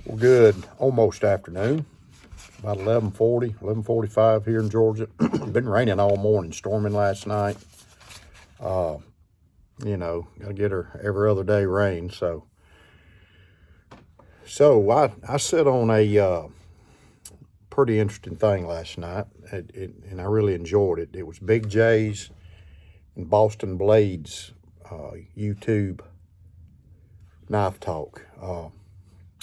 Well, good almost afternoon, about 11:45 here in Georgia. Been raining all morning, storming last night. Gotta get her every other day rain. So I sit on a pretty interesting thing last night, and I really enjoyed it. It was Big J's and Boston Blades YouTube knife talk.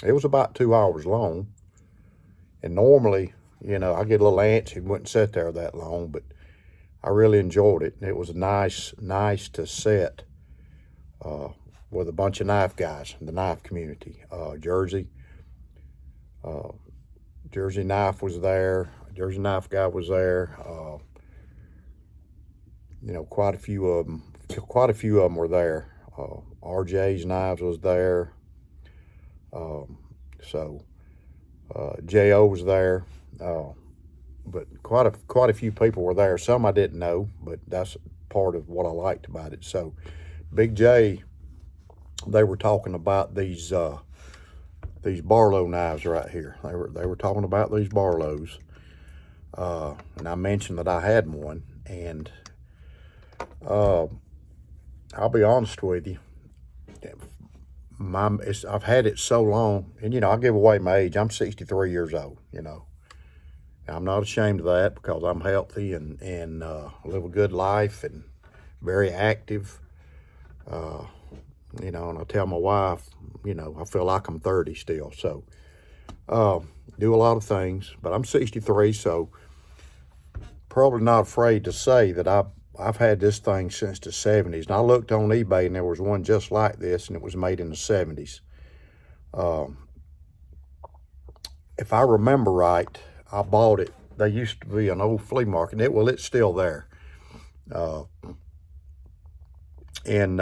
It was about 2 hours long, and normally, I get a little antsy and wouldn't sit there that long, but I really enjoyed it. It was nice to sit with a bunch of knife guys in the knife community. Jersey Knife was there. Jersey Knife guy was there. Quite a few of them were there. RJ's Knives was there. Jo was there. But quite a few people were there. Some I didn't know, but that's part of what I liked about it. So Big J, they were talking about these Barlow knives right here. They were talking about these Barlows, and I mentioned that I had one, and I'll be honest with you, I've had it so long, and I'll give away my age. I'm 63 years old. I'm not ashamed of that because I'm healthy and live a good life and very active. And I tell my wife, I feel like I'm 30 still. So, do a lot of things, but I'm 63, so probably not afraid to say that I've had this thing since the 70s. And I looked on eBay and there was one just like this, and it was made in the 70s. If I remember right, I bought it. There used to be an old flea market. It's still there. And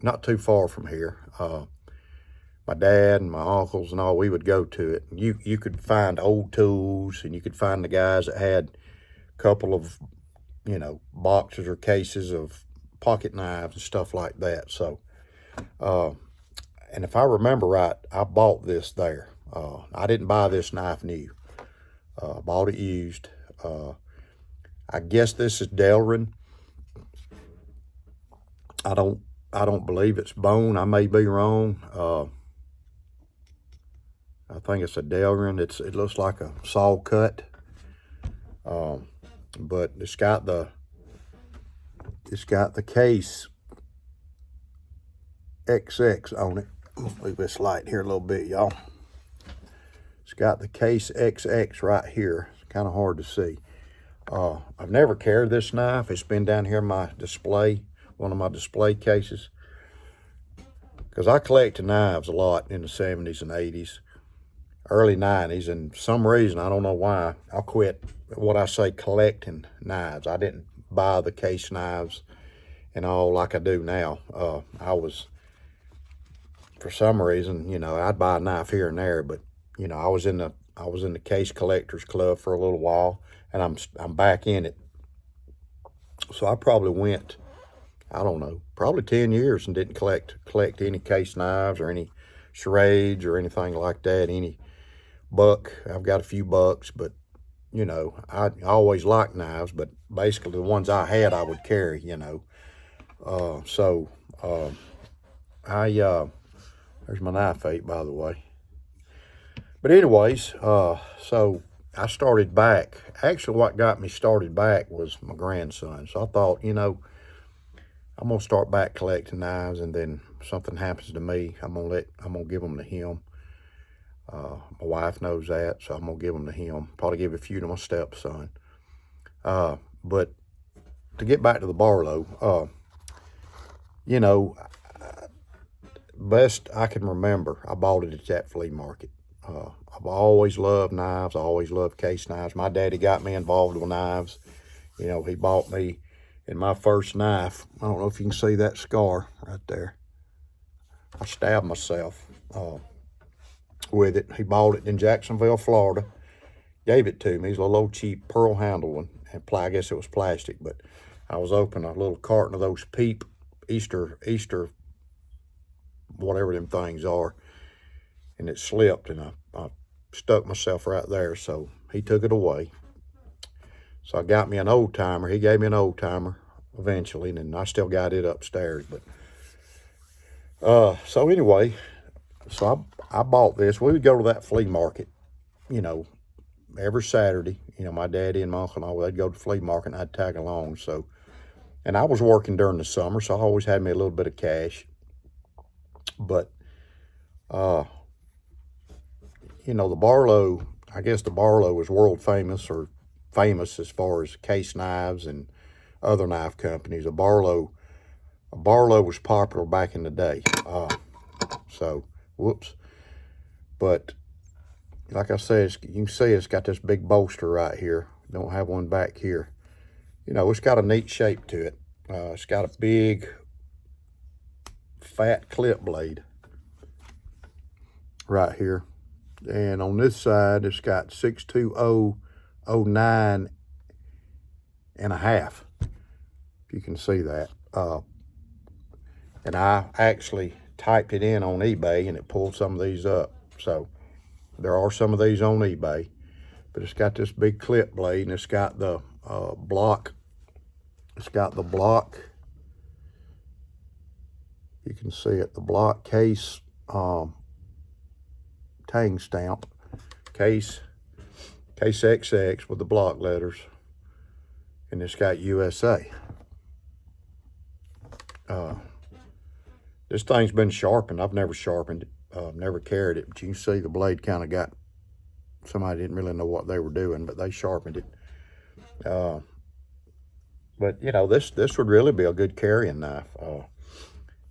not too far from here. My dad and my uncles and all, we would go to it. And you could find old tools, and you could find the guys that had a couple of, boxes or cases of pocket knives and stuff like that. So, and if I remember right, I bought this there. I didn't buy this knife new. Bought it used. I guess this is Delrin. I don't believe it's bone. I may be wrong. I think it's a Delrin. It looks like a saw cut. But it's got the case XX on it. Move this light here a little bit, y'all. It's got the CASEXX right here. It's kind of hard to see. I've never carried this knife. It's been down here in my display, one of my display cases. Because I collected knives a lot in the 70s and 80s, early 90s, and for some reason, I don't know why, I quit what I say collecting knives. I didn't buy the case knives and all like I do now. For some reason, I'd buy a knife here and there, but I was in the Case Collectors Club for a little while, and I'm back in it. So I probably went, I don't know, probably 10 years and didn't collect any case knives or any charades or anything like that. Any buck, I've got a few bucks, but I always liked knives, but basically the ones I had I would carry. There's my knife eight, by the way. But anyways, so I started back. Actually, what got me started back was my grandson. So I thought, I'm gonna start back collecting knives, and then if something happens to me, I'm gonna give them to him. My wife knows that, so I'm gonna give them to him. Probably give a few to my stepson. But to get back to the Barlow, best I can remember, I bought it at that flea market. I've always loved knives. I always loved case knives. My daddy got me involved with knives. He bought me in my first knife. I don't know if you can see that scar right there. I stabbed myself with it. He bought it in Jacksonville, Florida. Gave it to me. It's a little old cheap pearl handle one. And I guess it was plastic, but I was opening a little carton of those Peep Easter, whatever them things are. and it slipped, and I stuck myself right there, so he took it away. So I got me an old timer. He gave me an old timer eventually, and I still got it upstairs. But so anyway, so I bought this. We would go to that flea market, you know, every Saturday. You know, my daddy and my uncle and all, they'd go to the flea market, and I'd tag along. So, and I was working during the summer, so I always had me a little bit of cash. But you know, the Barlow, I guess the Barlow is world famous, or famous as far as case knives and other knife companies. A Barlow was popular back in the day. So, whoops. But like I said, you can see it's got this big bolster right here. Don't have one back here. You know, it's got a neat shape to it. It's got a big, fat clip blade right here. And on this side, it's got 62009 and a half. If you can see that. And I actually typed it in on eBay, and it pulled some of these up. So there are some of these on eBay, but it's got this big clip blade, and it's got the block. It's got the block. You can see it. The block case tang stamp, CASEXX with the block letters, and it's got USA. This thing's been sharpened. I've never sharpened it, never carried it, but you can see the blade kind of got, somebody didn't really know what they were doing, but they sharpened it. But you know, this would really be a good carrying knife.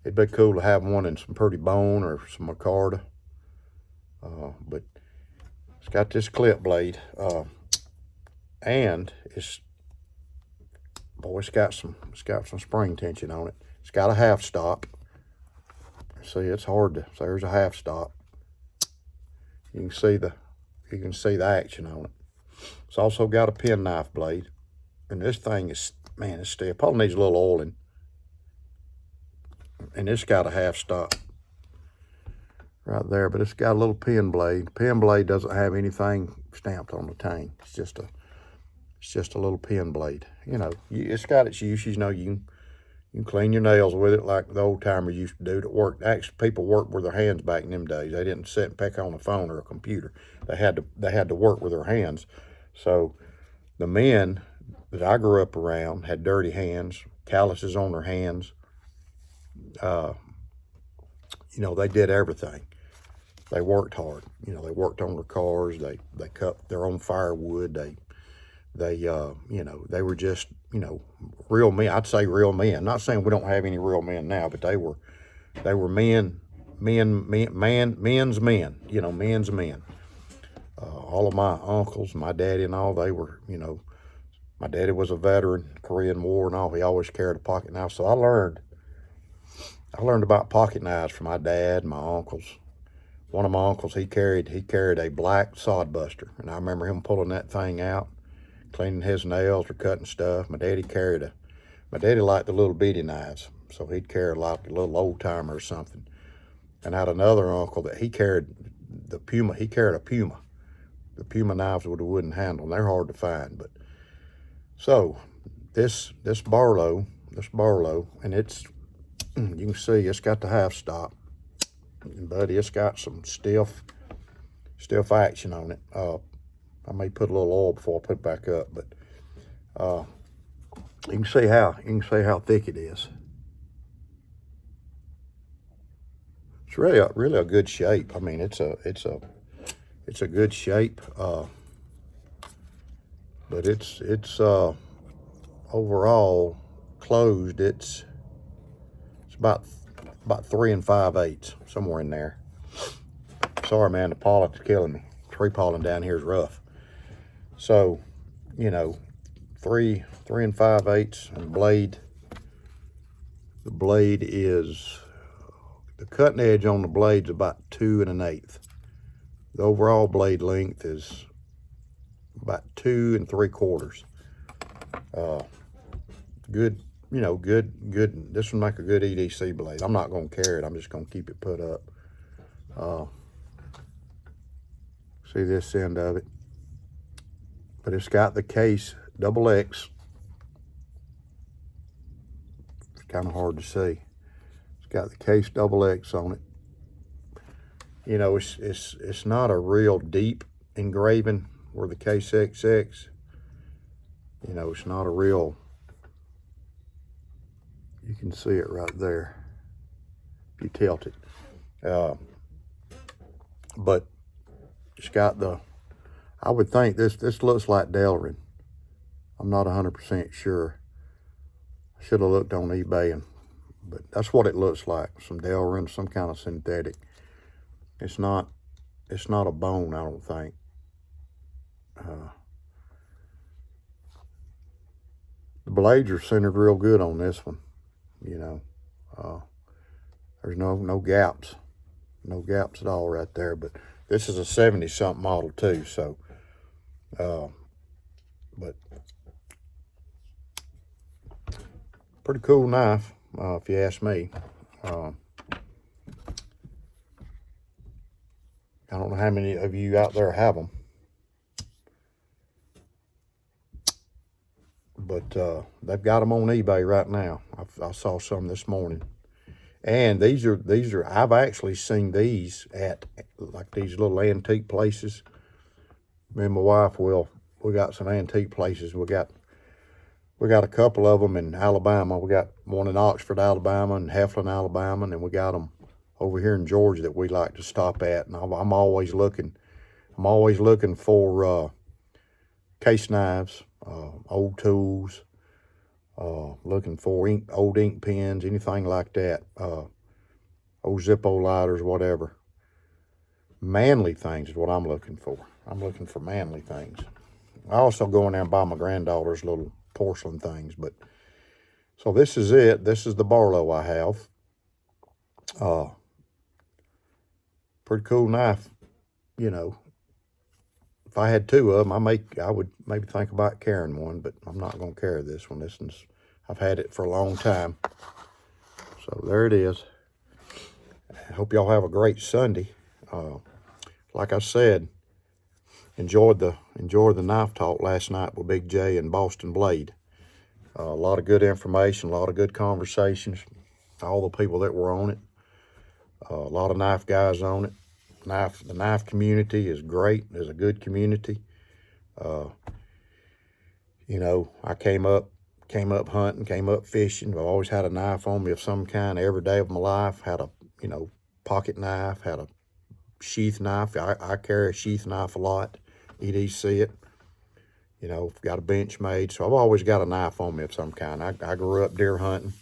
It'd be cool to have one in some pretty bone or some micarta. But it's got this clip blade, and it's got some spring tension on it. It's got a half stop. See, it's hard to. So there's a half stop. You can see the action on it. It's also got a penknife blade, and this thing is, man, it's still probably needs a little oiling. And it's got a half stop right there, but it's got a little pen blade. Pen blade doesn't have anything stamped on the tang. It's just a little pen blade. You know, it's got its use. You know, you can clean your nails with it like the old timers used to do. That work. Actually, people worked with their hands back in them days. They didn't sit and peck on a phone or a computer. They had to work with their hands. So the men that I grew up around had dirty hands, calluses on their hands. You know, they did everything. They worked hard. You know, they worked on their cars. They cut their own firewood. They you know, they were just, you know, real men. I'd say real men. Not saying we don't have any real men now, but they were men's men. You know, men's men. All of my uncles, my daddy and all, they were, you know, my daddy was a veteran, Korean War and all. He always carried a pocket knife. So I learned about pocket knives from my dad, my uncles. One of my uncles, he carried a black sod buster, and I remember him pulling that thing out, cleaning his nails or cutting stuff. My daddy liked the little bitty knives, so he'd carry like a little old timer or something. And I had another uncle that he carried the Puma. He carried a Puma. The Puma knives with a wooden handle, and they're hard to find. But so this Barlow, and it's, you can see it's got the half stop, buddy. It's got some stiff action on it. I may put a little oil before I put it back up, but you can see how thick it is. It's really a good shape. I mean, it's a good shape, but it's overall closed. It's about 3 5/8, somewhere in there. Sorry, man, the pollen's killing me. Tree pollen down here is rough. So, you know, 3 5/8, and the blade is, the cutting edge on the blade's about 2 1/8. The overall blade length is about 2 3/4. Good. You know, good. This would make a good EDC blade. I'm not going to carry it. I'm just going to keep it put up. See this end of it. But it's got the CASEXX. It's kind of hard to see. It's got the CASEXX on it. You know, it's not a real deep engraving where the CASEXX. You know, it's not a real, you can see it right there if you tilt it. But it's got the, I would think this looks like Delrin. I'm not 100% sure. I should have looked on eBay, but that's what it looks like. Some Delrin, some kind of synthetic. It's not a bone, I don't think. The blades are centered real good on this one, you know. There's no gaps. No gaps at all right there. But this is a 70-something model too, so. But pretty cool knife, if you ask me. I don't know how many of you out there have them. But they've got them on eBay right now. I saw some this morning, and these are. I've actually seen these at like these little antique places. Me and my wife we got some antique places. We got a couple of them in Alabama. We got one in Oxford, Alabama, and Heflin, Alabama, and then we got them over here in Georgia that we like to stop at. And I'm always looking for case knives. Old tools, looking for old ink pens, anything like that, old Zippo lighters, whatever. Manly things is what I'm looking for. I'm looking for manly things. I also go in there and buy my granddaughter's little porcelain things. But so this is it. This is the Barlow I have. Pretty cool knife, you know. If I had two of them, I would maybe think about carrying one, but I'm not going to carry this one. I've had it for a long time. So there it is. I hope y'all have a great Sunday. Like I said, enjoyed the knife talk last night with Big J and Boston Blade. A lot of good information, a lot of good conversations. All the people that were on it. A lot of knife guys on it. The knife community is great. It's a good community. You know, I came up hunting, came up fishing. I've always had a knife on me of some kind every day of my life. Had a, you know, pocket knife, had a sheath knife. I carry a sheath knife a lot. EDC it. You know, got a bench made. So I've always got a knife on me of some kind. I grew up deer hunting,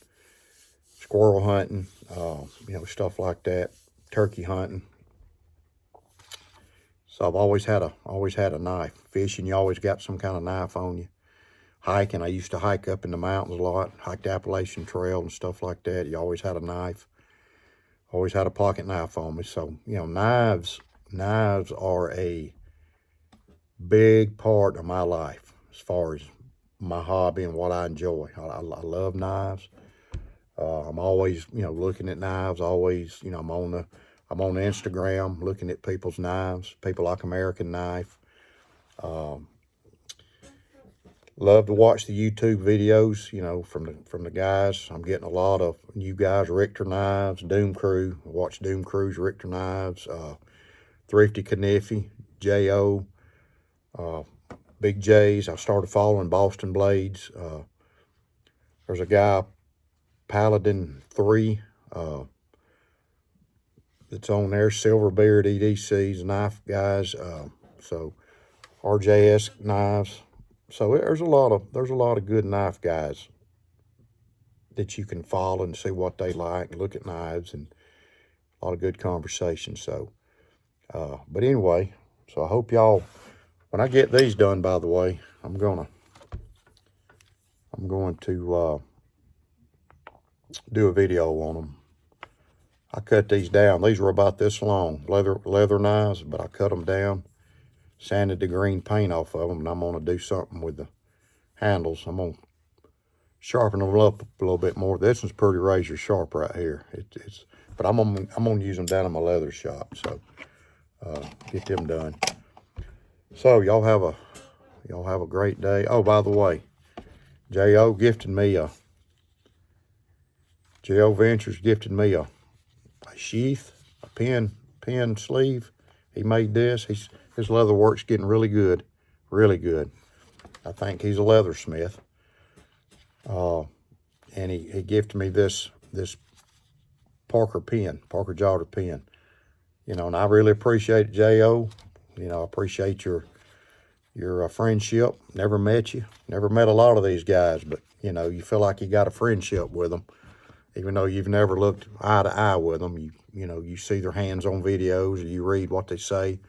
squirrel hunting, you know, stuff like that, turkey hunting. So I've always had a knife. Fishing, you always got some kind of knife on you. Hiking, I used to hike up in the mountains a lot, hike the Appalachian Trail and stuff like that. You always had a knife. Always had a pocket knife on me. So, you know, knives are a big part of my life as far as my hobby and what I enjoy. I love knives. I'm always, you know, looking at knives. Always, you know, I'm on Instagram looking at people's knives. People like American Knife. Love to watch the YouTube videos, you know, from the guys. I'm getting a lot of new guys, Richter Knives, Doom Crew. I watch Doom Crew's Richter Knives, Thrifty Kniffy, J.O., Big J's. I started following Boston Blades. There's a guy, Paladin 3, that's on there, Silverbeard EDCs, knife guys. So RJS knives. So there's a lot of good knife guys that you can follow and see what they like, look at knives, and a lot of good conversation. So, but anyway, so I hope y'all, when I get these done, by the way, I'm going to do a video on them. I cut these down. These were about this long, leather knives, but I cut them down, sanded the green paint off of them, and I'm going to do something with the handles. I'm going to sharpen them up a little bit more. This one's pretty razor sharp right here. But I'm going to use them down in my leather shop, so get them done. So y'all have a great day. Oh, by the way, J.O. Ventures gifted me a sheath, a pen sleeve. He made this. His leather work's getting really good, really good. I think he's a leathersmith. And he gifted me this Parker Jotter pen. You know, and I really appreciate it, J.O. You know, I appreciate your friendship. Never met you. Never met a lot of these guys, but, you know, you feel like you got a friendship with them. Even though you've never looked eye to eye with them, you know, you see their hands on videos, or you read what they say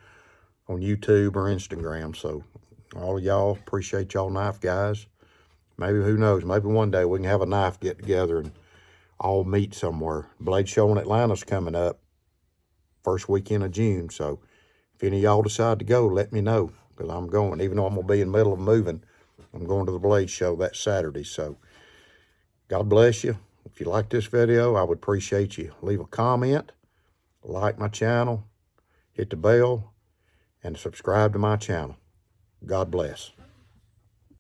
on YouTube or Instagram. So all of y'all, appreciate y'all knife guys. Maybe, who knows, maybe one day we can have a knife get together and all meet somewhere. Blade Show in Atlanta's coming up first weekend of June. So if any of y'all decide to go, let me know, because I'm going. Even though I'm going to be in the middle of moving, I'm going to the Blade Show that Saturday. So God bless you. If you like this video, I would appreciate you leave a comment, like my channel, hit the bell, and subscribe to my channel. God bless.